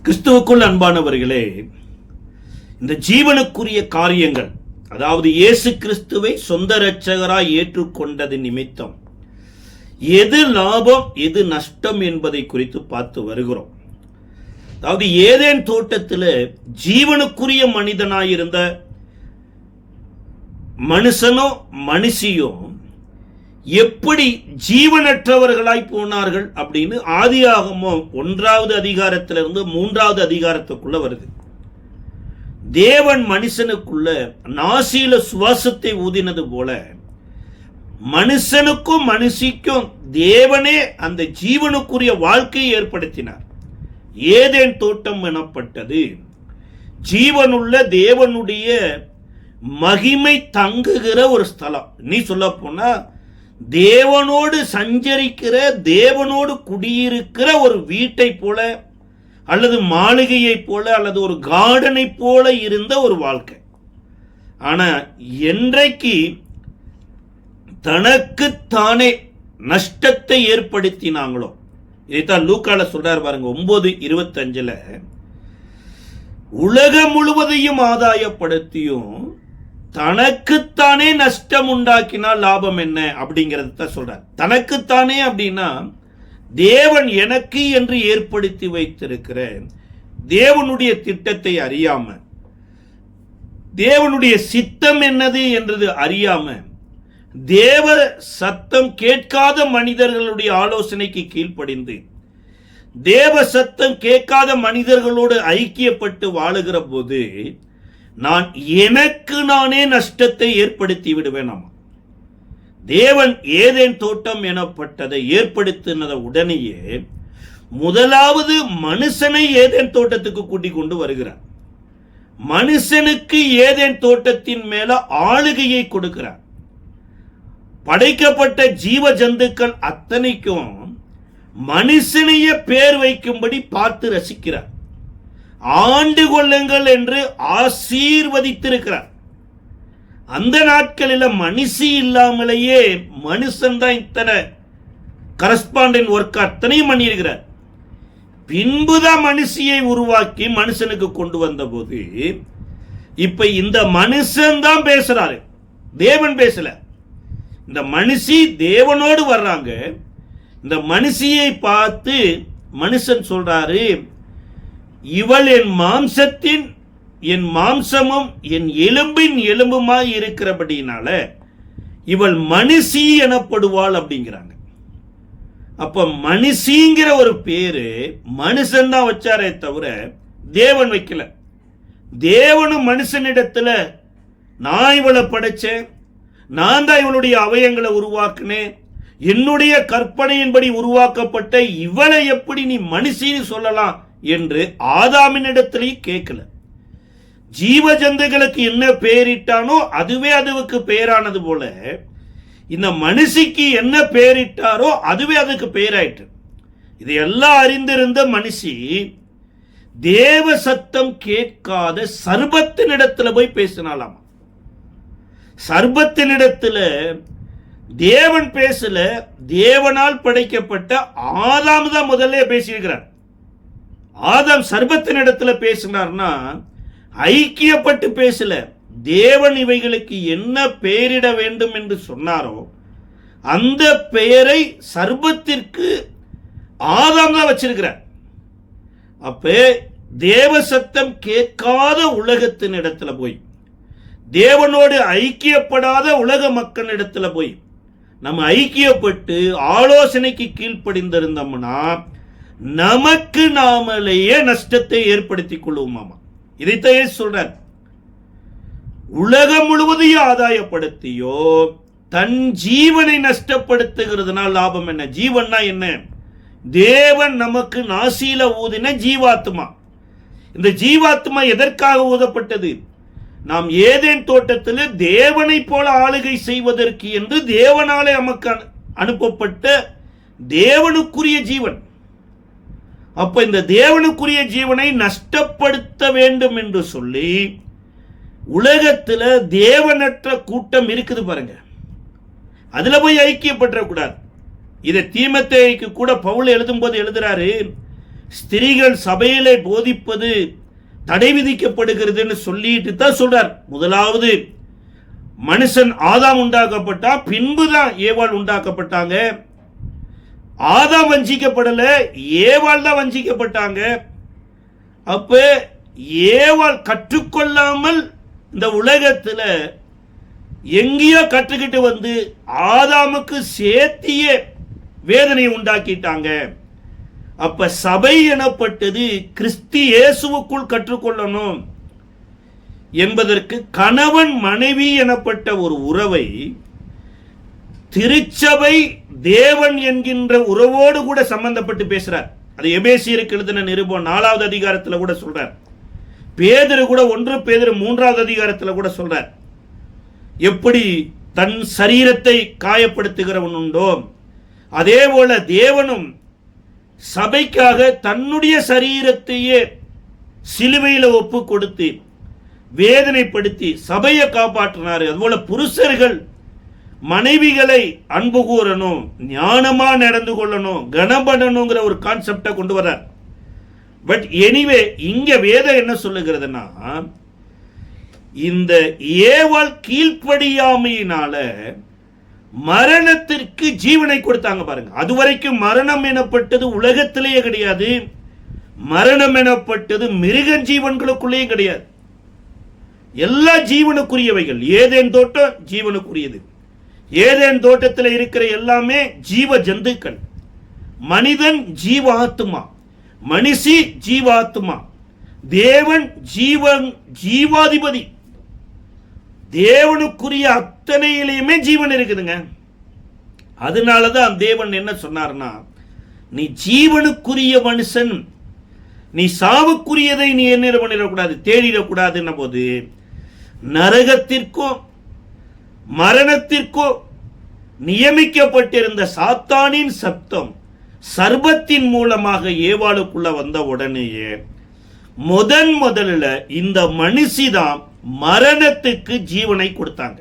கிறிஸ்துவுக்குள் அன்பானவர்களே, இந்த ஜீவனுக்குரிய காரியங்கள், அதாவது இயேசு கிறிஸ்துவை சொந்த இரட்சகராய் ஏற்றுக்கொண்டது நிமித்தம் எது லாபம் எது நஷ்டம் என்பதை குறித்து பார்த்து வருகிறோம். அதாவது ஏதேன் தோட்டத்தில் ஜீவனுக்குரிய மனிதனாயிருந்த மனுஷனோ மனுஷியோ எப்படி ஜீவனற்றவர்களாய் போனார்கள் அப்படின்னு ஆதியாகமம் 1வது அதிகாரத்திலிருந்து 3வது அதிகாரத்துக்குள்ள வருது. தேவன் மனுஷனுக்குள்ள நாசியில சுவாசத்தை ஊதினது போல மனுஷனுக்கும் மனுஷிக்கும் தேவனே அந்த ஜீவனுக்குரிய வாழ்க்கையை ஏற்படுத்தினார். ஏதேன் தோட்டம் எனப்பட்டது ஜீவனுள்ள தேவனுடைய மகிமை தங்குகிற ஒரு ஸ்தலம். நீ சொல்ல போனா தேவனோடு சஞ்சரிக்கிற, தேவனோடு குடியிருக்கிற ஒரு வீட்டை போல அல்லது மாளிகையை போல அல்லது ஒரு கார்டனை போல இருந்த ஒரு வாழ்க்கை. ஆனா என்றைக்கு தனக்குத்தானே நஷ்டத்தை ஏற்படுத்தினாங்களோ, இதைத்தான் லூக்கால சொல்றாரு பாருங்க 9:25, உலகம் முழுவதையும் ஆதாயப்படுத்தியும் தனக்குத்தானே நஷ்டம் உண்டாக்கினால் லாபம் என்ன அப்படிங்கிறது தான் சொல்றார். தனக்குத்தானே அப்படின்னா தேவன் எனக்கு என்று ஏற்படுத்தி வைத்திருக்கிற தேவனுடைய திட்டத்தை அறியாம, தேவனுடைய சித்தம் என்னது என்றது அறியாம, தேவ சத்தம் கேட்காத மனிதர்களுடைய ஆலோசனைக்கு கீழ்ப்படிந்து தேவ சத்தம் கேட்காத மனிதர்களோடு ஐக்கியப்பட்டு வாழுகிற போது நான் எனக்கு நானே நஷ்டத்தை ஏற்படுத்தி விடுவேன். தேவன் ஏதேன் தோட்டம் எனப்பட்டதை ஏற்படுத்தினத உடனேயே முதலாவது மனுஷனை ஏதேன் தோட்டத்துக்கு கூட்டிக் கொண்டு வருகிறார். மனுஷனுக்கு ஏதேன் தோட்டத்தின் மேல ஆளுகையை கொடுக்கிறார். படைக்கப்பட்ட ஜீவ ஜந்துக்கள் அத்தனைக்கும் மனுஷனைய பேர் வைக்கும்படி பார்த்து ரசிக்கிறார். ஆண்டு கொள்ளுங்கள் என்று ஆசீர்வதித்திருக்கிறார். அந்த நாட்களில் மனுஷி இல்லாமலேயே மனுஷன் தான் இத்தனை கரஸ்பாண்டன்ட் ஒர்க் அத்தனையும் பண்ணியிருக்கிறார். பின்புதான் மனுஷியை உருவாக்கி மனுஷனுக்கு கொண்டு வந்த போது இப்ப இந்த மனுஷன் தான் பேசுறாரு, தேவன் பேசல. இந்த மனுஷி தேவனோடு வர்றாங்க. இந்த மனுஷியை பார்த்து மனுஷன் சொல்றாரு, இவள் என் மாம்சத்தின் என் மாம்சமும் என் எலும்பின் எலும்புமாய் இருக்கிறபடினால இவள் மனுஷி எனப்படுவாள் அப்படிங்கிறாங்க. அப்ப மனுஷிங்கிற ஒரு பேரு மனுஷன் தான் வச்சாரே தவிர தேவன் வைக்கல. தேவனும் மனுஷனிடத்துல நான் இவளை படைச்சேன், நான் தான் இவளுடைய அவயங்களை உருவாக்குனேன், என்னுடைய கற்பனையின்படி உருவாக்கப்பட்ட இவளை எப்படி நீ மனுஷின்னு சொல்லலாம் என்று ஆதாமினிடத்திலேயே கேட்கல. ஜீவ ஜந்துகளுக்கு என்ன பெயரிட்டானோ அதுவே அதுவுக்கு பெயரானது போல இந்த மனுஷிக்கு என்ன பெயரிட்டாரோ அதுவே அதுக்கு பெயராயிற்று. இதையெல்லாம் அறிந்திருந்த மனுஷி தேவ சத்தம் கேட்காத சர்பத்தினிடத்துல போய் பேசினாலாம். சர்பத்தினிடத்துல தேவன் பேசல, தேவனால் படைக்கப்பட்ட ஆதாம் தான் முதல்ல பேசியிருக்கிறார். ஆதாம் சர்பத்தினிடத்துல பேசினார்னா ஐக்கியப்பட்டு பேசல. தேவன் இவைகளுக்கு என்ன பெயரிட வேண்டும் என்று சொன்னாரோ அந்த பெயரை சர்பத்திற்கு ஆதாம் தான் வச்சிருக்கிறார். அப்ப தேவ சத்தம் கேட்காத உலகத்தின் இடத்துல போய், தேவனோடு ஐக்கியப்படாத உலக மக்களிடத்துல போய் நம்ம ஐக்கியப்பட்டு ஆலோசனைக்கு கீழ்ப்படிந்திருந்தோம்னா நமக்கு நாமலேயே நஷ்டத்தை ஏற்படுத்திக் கொள்வோமாமா. இதைத்தான் சொல்றார். உலகம் முழுவதையும் ஆதாயப்படுத்தியோ தன் ஜீவனை நஷ்டப்படுத்துகிறதுனால் லாபம் என்ன? ஜீவன்னா என்ன? தேவன் நமக்கு நாசியில ஊதின ஜீவாத்மா. இந்த ஜீவாத்மா எதற்காக ஊதப்பட்டது? நாம் ஏதேன் தோட்டத்தில் தேவனை போல ஆளுகை செய்வதற்கு என்று தேவனாலே நமக்கு அனுப்பப்பட்ட தேவனுக்குரிய ஜீவன். அப்ப இந்த தேவனுக்குரிய ஜீவனை நஷ்டப்படுத்த வேண்டும் என்று சொல்லி உலகத்தில் தேவனற்ற கூட்டம் இருக்குது பாருங்க, அதுல போய் ஐக்கியப்படக்கூடாது. இதை தீமோத்தேயுக்கு கூட பவுல் எழுதும் போது எழுதுறாரு, ஸ்திரீகள் சபையிலே போதிப்பது தடை விதிக்கப்படுகிறதுன்னு சொல்லிட்டு தான் சொல்றார். முதலாவது மனுஷன் ஆதாம் உண்டாக்கப்பட்டா, பின்புதான் ஏவாள் உண்டாக்கப்பட்டாங்க. ஆதாம் வஞ்சிக்கப்படல, ஏவாள் தான் வஞ்சிக்கப்பட்டாங்க. அப்ப ஏவாள் கற்றுக்கொள்ளாமல் இந்த உலகத்துல எங்கேயோ கற்றுக்கிட்டு வந்து ஆதாமுக்கு சேர்த்திய வேதனை உண்டாக்கிட்டாங்க. அப்ப சபை எனப்பட்டது கிறிஸ்து இயேசுவுக்குள் கற்றுக்கொள்ளணும் என்பதற்கு கணவன் மனைவி எனப்பட்ட ஒரு உறவை திருச்சபை தேவன் என்கின்ற உறவோடு கூட சம்பந்தப்பட்டு பேசுறார். அது எபேசியருக்கு எழுதின நிருபம் 4வது அதிகாரத்தில் கூட சொல்றார். பேதுரு கூட 1 பேதுரு 3வது அதிகாரத்தில் கூட சொல்றார். எப்படி தன் சரீரத்தை காயப்படுத்துகிறவன் உண்டோ அதே போல தேவனும் சபைக்காக தன்னுடைய சரீரத்தையே சிலுவையில் ஒப்பு கொடுத்து வேதனைப்படுத்தி சபையை காப்பாற்றினார். அதுபோல புருஷர்கள் மனைவிகளை அன்பு கூறணும், ஞானமா நடந்து கொள்ளணும், கனப்படணுங்கிற ஒரு கான்செப்டை கொண்டு வர்றார். பட் எனிவே இங்க வேதம் என்ன சொல்லுகிறதுனா, இந்த ஏவாள் கீழ்ப்படியாமையினால மரணத்திற்கு ஜீவனை கொடுத்தாங்க பாருங்க. அதுவரைக்கும் மரணம் எனப்பட்டது உலகத்திலேயே கிடையாது. மரணம் எனப்பட்டது மிருக ஜீவன்களுக்குள்ளேயும் கிடையாது. எல்லா ஜீவனுக்குரியவைகள். ஏதேன் தோட்டம் ஜீவனுக்குரியது. ஏதேன் தோட்டத்தில் இருக்கிற எல்லாமே ஜீவ ஜந்துக்கள். மனிதன் ஜீவாத்மா, மனுஷி ஜீவாத்மா, தேவன் ஜீவாதிபதி. தேவனுக்குரிய அத்தனையிலையுமே ஜீவன் இருக்குதுங்க. அதனாலதான் தேவன் என்ன சொன்னார்னா, நீ ஜீவனுக்குரிய மனுஷன், நீ சாவுக்குரியதை நீ என்ன பண்ணிடக்கூடாது, தேடிடக்கூடாதுன்ன போது நரகத்திற்கோ மரணத்திற்கோ நியமிக்கப்பட்டிருந்த சாத்தானின் சப்தம் சர்பத்தின் மூலமாக ஏவாளுக்குள்ள வந்த உடனேயே முதல்ல இந்த மனுஷிதான் மரணத்துக்கு ஜீவனை கொடுத்தாங்க.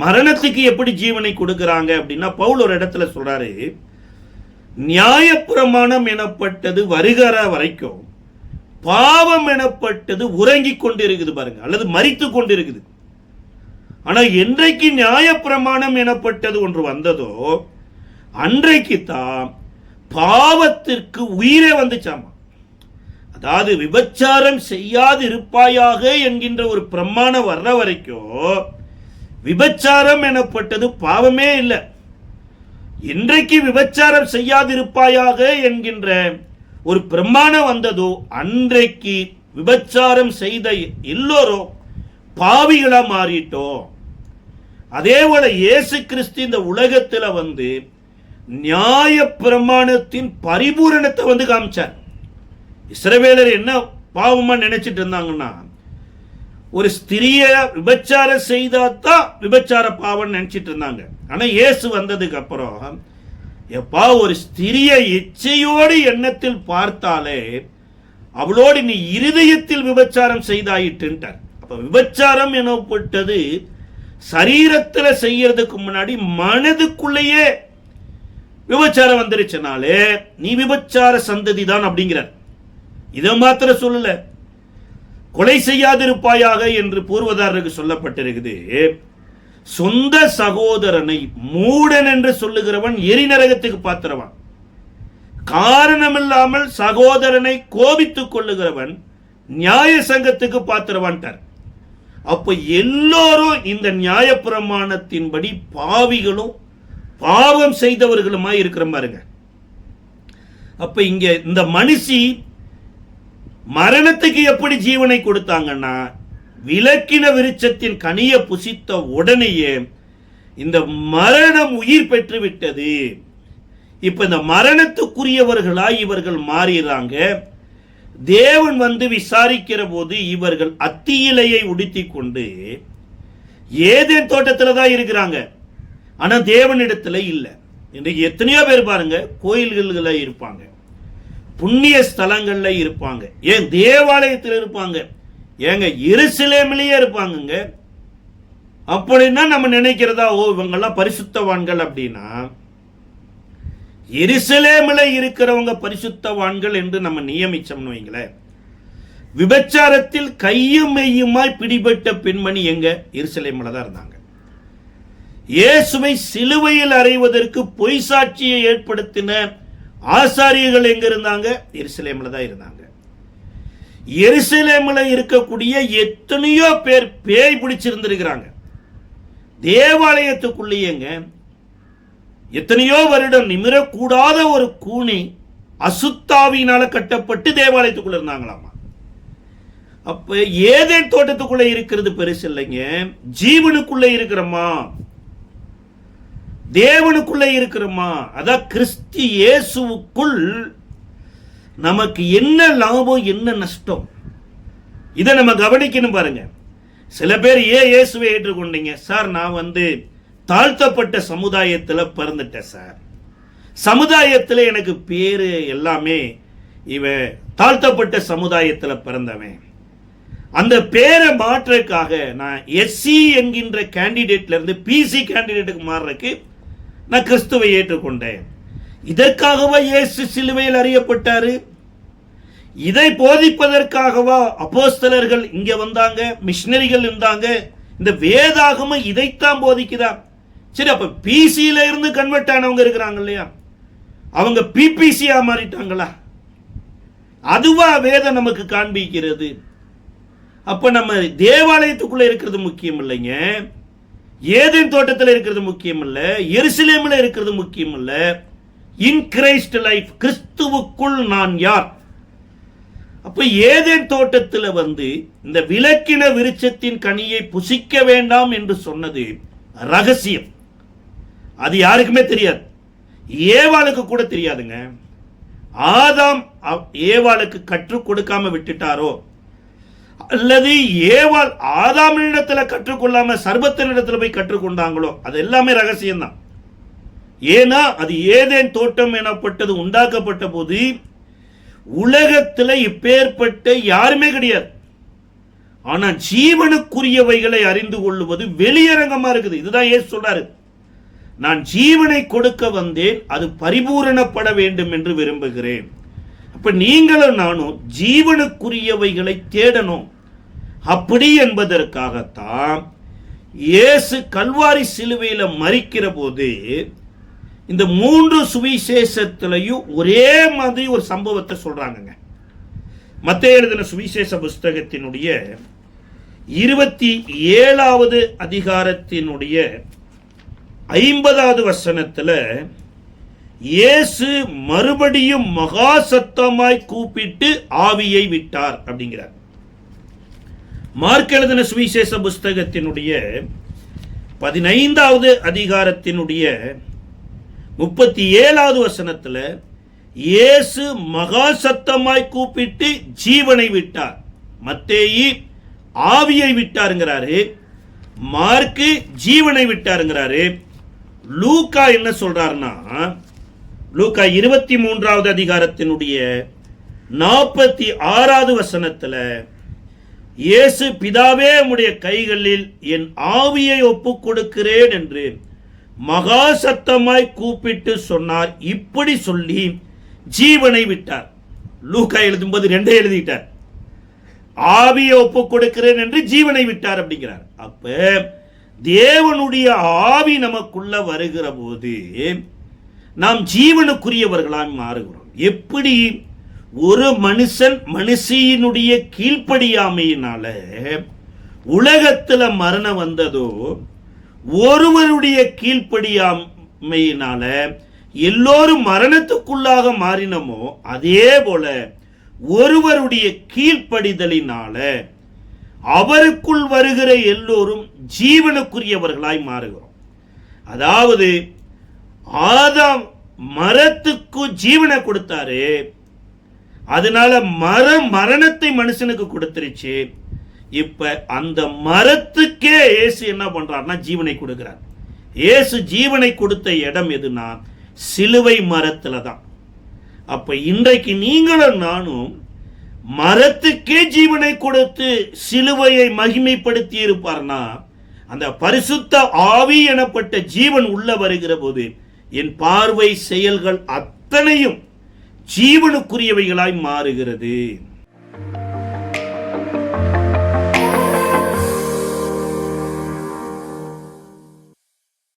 மரணத்துக்கு எப்படி ஜீவனை கொடுக்கிறாங்க அப்படின்னா, பவுல் ஒரு இடத்துல சொல்றாரு, நியாயப்பிரமாணம் எனப்பட்டது வருகிற வரைக்கும் பாவம் எனப்பட்டது உறங்கிக் கொண்டிருக்குது பாருங்க, அல்லது மரித்து கொண்டிருக்குது. ஆனா என்றைக்கு நியாயப்பிரமாணம் எனப்பட்டது ஒன்று வந்ததோ அன்றைக்கு தான் பாவத்திற்கு உயிரே வந்துச்சாமா. அதாவது விபச்சாரம் செய்யாது இருப்பாயாக என்கின்ற ஒரு பிரமாணம் வர்ற வரைக்கும் விபச்சாரம் எனப்பட்டது பாவமே இல்லை. இன்றைக்கு விபச்சாரம் செய்யாதிருப்பாயாக என்கின்ற ஒரு பிரமாணம் வந்ததோ அன்றைக்கு விபச்சாரம் செய்த எல்லோரும் பாவிகளா மாறிட்டோம். அதே போல இயேசு கிறிஸ்து இந்த உலகத்தில் வந்து நியாய பிரமாணத்தின் பரிபூரணத்தை வந்து காமிச்சார். இஸ்ரவேலர் என்ன பாவமா நினைச்சிட்டு இருந்தாங்கன்னா, ஒரு ஸ்திரியை விபச்சாரம் செய்தாதான் விபச்சார பாவம் நினைச்சிட்டு இருந்தாங்க. ஆனா இயேசு வந்ததுக்கு அப்புறம் எப்பா ஒரு ஸ்திரியை இச்சையோடு எண்ணத்தில் பார்த்தாலே அவளோடு நீ இருதயத்தில் விபச்சாரம் செய்தாயிட்டுன்ட்டார். அப்ப விபச்சாரம் எனப்பட்டது சரீரத்தில் செய்யறதுக்கு முன்னாடி மனதுக்குள்ளேயே விபச்சாரம் வந்துருச்சுனாலே நீ விபச்சார சந்ததி தான் அப்படிங்கிறார். இதை மாத்திர சொல்லல, கொலை செய்யாதிருப்பாயாக என்று பூர்வதாரருக்கு சொல்லப்பட்டிருக்குது. சொந்த சகோதரனை மூடன் என்று சொல்லுகிறவன் எரிநரகத்துக்கு பாத்திரவான். காரணமில்லாமல் சகோதரனை கோபித்துக் கொள்ளுகிறவன் நியாய சங்கத்துக்கு பாத்திரவான்ட்டார். அப்ப எல்லோரும் இந்த நியாய பிரமாணத்தின்படி பாவிகளும் பாவம் செய்தவர்களுமாய் இருக்கிற பாருங்க. அப்ப இங்க இந்த மனுஷி மரணத்துக்கு எப்படி ஜீவனை கொடுத்தாங்கன்னா, விலக்கின விருட்சத்தின் கனியை புசித்த உடனேயே இந்த மரணம் உயிர் பெற்று விட்டது. இப்ப இந்த மரணத்துக்குரியவர்களாய் இவர்கள் மாறுகிறாங்க. தேவன் வந்து விசாரிக்கிற போது இவர்கள் அத்தி இலையை உடுத்தி கொண்டு ஏதேன் தோட்டத்தில் தான் இருக்கிறாங்க. ஆனா தேவனிடத்துல இல்லை. இன்றைக்கு எத்தனையோ பேர் பாருங்க, கோயில்களில் இருப்பாங்க, புண்ணிய ஸ்தலங்கள்ல இருப்பாங்க, ஏன் தேவாலயத்தில் இருப்பாங்க, ஏங்க எருசலேமிலேயே இருப்பாங்க. அப்படின்னா நம்ம நினைக்கிறதா, ஓ இவங்கெல்லாம் பரிசுத்தவான்கள் அப்படின்னா, எருசலேமில் இருக்கிறவங்க பரிசுத்தவான்கள் என்று நம்ம நியமிச்சோம்னு வைங்களேன், விபச்சாரத்தில் கையும் மெய்யுமாய் பிடிபட்ட பெண்மணி எங்க? எருசலேமில் தான் இருந்தாங்க. இயேசுவை சிலுவையில் அறைவதற்கு பொய் சாட்சியை ஏற்படுத்தின ஆசாரியர்கள் எங்க இருந்தாங்க? எருசலேமில் தான் இருந்தாங்க. எருசலேமில் இருக்கக்கூடிய எத்தனையோ பேர் பேய் பிடிச்சிருந்திருக்கிறாங்க. தேவாலயத்துக்குள்ளேயேங்க எத்தனையோ வருடம் நிமிரக்கூடாத ஒரு கூனி அசுத்தாவினால கட்டப்பட்டு தேவாலயத்துக்குள்ள இருந்தாங்களாமா. அப்ப ஏதேன் தோட்டத்துக்குள்ள இருக்கிறது பெருசு இல்லைங்க, ஜீவனுக்குள்ள இருக்கிறோமா, தேவனுக்குள்ள இருக்கிறோமா. அதான் கிறிஸ்து இயேசுவுக்குள் நமக்கு என்ன லாபம் என்ன நஷ்டம், இதை நம்ம கவனிக்கணும் பாருங்க. சில பேர் ஏன் இயேசுவை ஏற்றுக்கொண்டீங்க? சார் நான் தாழ்த்தப்பட்ட சமுதாயத்தில் பிறந்துட்டேன் சார், சமுதாயத்தில் எனக்கு பேரு எல்லாமே இவன் தாழ்த்தப்பட்ட சமுதாயத்தில் பிறந்தவன், அந்த பேரை மாற்றக்காக நான் எஸ்சி என்கின்ற கேண்டிடேட்ல இருந்து பிசி கேண்டிடேட்டுக்கு மாறுறதுக்கு நான் கிறிஸ்துவை ஏற்றுக்கொண்டேன். இதற்காகவா இயேசு சிலுவையில் அறியப்பட்டாரு? இதை போதிப்பதற்காகவா அப்போஸ்தலர்கள் இங்க வந்தாங்க, மிஷனரிகள் இருந்தாங்க? இந்த வேதாகமம் இதைத்தான் போதிக்குதா? சரி, அப்ப பிசியில இருந்து கன்வெர்ட் ஆனவங்க இருக்கிறாங்க இல்லையா, அவங்க பிபிசியா மாறிட்டாங்களா? அதுவா வேதம் நமக்கு காண்பிக்கிறது? அப்ப நம்ம தேவாலயத்துக்குள்ள இருக்கிறது முக்கியம் இல்லைங்க, ஏதேன் தோட்டத்தில் இருக்கிறது முக்கியம் இல்ல, எருசலேமில் இருக்கிறது முக்கியம் இல்ல. இன் கிரைஸ்ட் லைஃப், கிறிஸ்துவுக்குள் நான் யார். அப்ப ஏதேன் தோட்டத்தில் இந்த விலக்கின விருட்சத்தின் கனியை புசிக்க வேண்டாம் என்று சொன்னது ரகசியம். அது யாருக்குமே தெரியாது, ஏவாளுக்கு கூட தெரியாதுங்க. ஆதாம் ஏவாளுக்கு கற்றுக் கொடுக்காம விட்டுட்டாரோ, அல்லது ஏவாள் ஆதாமினிடத்தில் கற்றுக்கொள்ளாம சர்பத்தினிடத்தில் போய் கற்றுக்கொண்டாங்களோ, அது எல்லாமே ரகசியம்தான். ஏன்னா அது ஏதேன் தோட்டம் எனப்பட்டது உண்டாக்கப்பட்ட போது உலகத்தில் இப்பேற்பட்ட யாருமே கிடையாது. ஆனா ஜீவனுக்குரியவைகளை அறிந்து கொள்ளுவது வெளியரங்கமா இருக்குது. இதுதான் இயேசு சொல்றாரு, நான் ஜீவனை கொடுக்க வந்தேன், அது பரிபூரணப்பட வேண்டும் என்று விரும்புகிறேன். அப்ப நீங்களும் நானும் ஜீவனுக்குரியவைகளை தேடணும். அப்படி என்பதற்காகத்தான் இயேசு கல்வாரி சிலுவையில் மரிக்கிற போது இந்த 3 சுவிசேஷத்திலையும் ஒரே மாதிரி ஒரு சம்பவத்தை சொல்றாங்க. மத்தேயு எழுதின சுவிசேஷ புஸ்தகத்தினுடைய 27வது அதிகாரத்தினுடைய 50வது வசனத்தில் இயேசு மறுபடியும் மகா சத்தமாய் கூப்பிட்டு ஆவியை விட்டார் அப்படிங்கிறார். மார்க் எழுதின சுவிசேஷ புஸ்தகத்தினுடைய 15வது அதிகாரத்தினுடைய 37வது வசனத்தில் இயேசு மகா சத்தமாய் கூப்பிட்டு ஜீவனை விட்டார். மத்தேயு ஆவியை விட்டாருங்கிறாரு, மார்க்கு ஜீவனை விட்டாருங்கிறாரு. லூக்கா என்ன சொல்றாருன்னா, லூக்கா 23வது அதிகாரத்தினுடைய 46வது வசனத்தில் இயேசு பிதாவே உம்முடைய கைகளில் என் ஆவியை ஒப்புக் கொடுக்கிறேன் என்று மகா சத்தமாய் கூப்பிட்டு சொன்னார். இப்படி சொல்லி ஜீவனை விட்டார். லூக்கா எழுதும்போது 2 எழுதிட்டார், ஆவியை ஒப்புக் கொடுக்கிறேன் என்று ஜீவனை விட்டார் அப்படிங்கிறார். அப்ப தேவனுடைய ஆவி நமக்குள்ள வருகிற போது நாம் ஜீவனுக்குரியவர்களாக மாறுகிறோம். எப்படி ஒரு மனுஷியினுடைய கீழ்ப்படியாமையினால உலகத்தில் மரணம் வந்ததோ, ஒருவருடைய கீழ்ப்படியாமையினால எல்லோரும் மரணத்துக்குள்ளாக மாறினமோ, அதே போல ஒருவருடைய கீழ்ப்படிதலினால அவருக்குள் வருகிற எல்லோரும் ஜீவனுக்குரியவர்களாய் மாறுகிறோம். அதாவது ஆதாம் மரத்துக்கு ஜீவனை கொடுத்தாரு, அதனால மரணத்தை மனுஷனுக்கு கொடுத்துருச்சு. இப்ப அந்த மரத்துக்கே இயேசு என்ன பண்றாருன்னா ஜீவனை கொடுக்கிறார். இயேசு ஜீவனை கொடுத்த இடம் எதுனா சிலுவை மரத்துல தான். அப்ப இன்றைக்கு நீங்களும் நானும் மரத்துக்கே ஜீவனை கொடுத்து சிலுவையை மகிமைப்படுத்தி இருப்பார்னா, அந்த பரிசுத்த ஆவி எனப்பட்ட ஜீவன் உள்ள வருகிற போது என் பார்வை செயல்கள் அத்தனையும் ஜீவனுக்குரியவைகளாய் மாறுகிறது.